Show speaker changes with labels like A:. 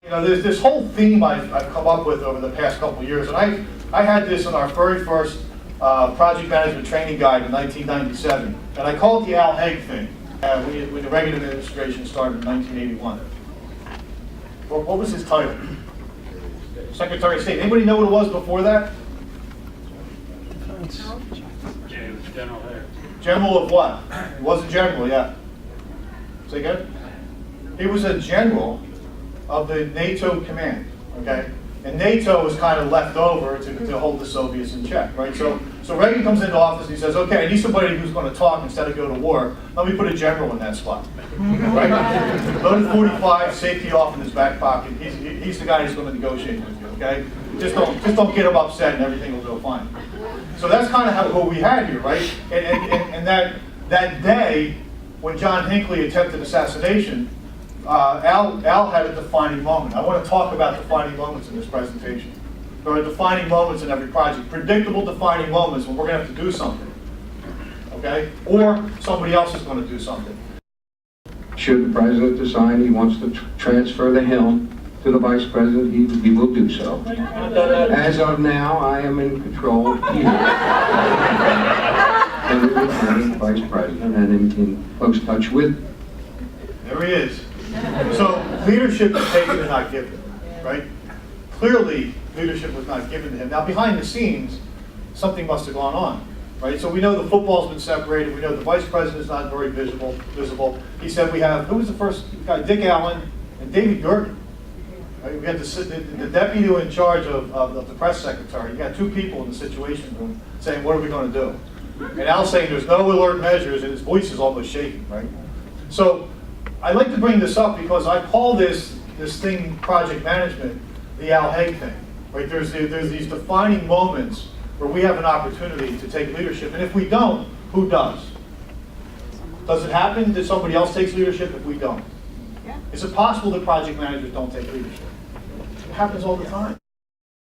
A: You know, there's this whole theme I've come up with over the past couple of years, and I had this in our very first project management training guide in 1997, and I call it the Al Haig thing, when the Reagan administration started in 1981. What was his title? Secretary of State. Anybody know what it was before that?
B: General Haig.
A: General of what? He wasn't general yet. Say again? He was a general of the NATO command, okay? And NATO was kind of left over to hold the Soviets in check, right? So Reagan comes into office and he says, okay, I need somebody who's going to talk instead of go to war. Let me put a general in that spot, right? Loaded 45, safety off in his back pocket. He's the guy who's going to negotiate with you, okay? Just don't get him upset and everything will go fine. So that's kind of what we had here, right? And that day when John Hinckley attempted assassination, Al had a defining moment. I want to talk about defining moments in this presentation. There are defining moments in every project, predictable defining moments when we're going to have to do something, okay? Or somebody else is going to do something.
C: Should the president decide he wants to transfer the helm to the vice president, he will do so. As of now, I am in control here. And we will find the vice president and in close touch with.
A: There he is. So leadership is taken and not given, right? Clearly, leadership was not given to him. Now, behind the scenes, something must have gone on, right? So we know the football's been separated. We know the vice president is not very visible. He said we have, who was the first guy? Dick Allen and David Gergen. Right? We had the deputy in charge of the press secretary. You got two people in the situation room saying, what are we going to do? And Al's saying there's no alert measures, and his voice is almost shaking, right? So I'd like to bring this up because I call this thing, project management, the Al Haig thing. Right? There's these defining moments where we have an opportunity to take leadership, and if we don't, who does? Does it happen that somebody else takes leadership if we don't? Yeah. Is it possible that project managers don't take leadership? It happens all the time.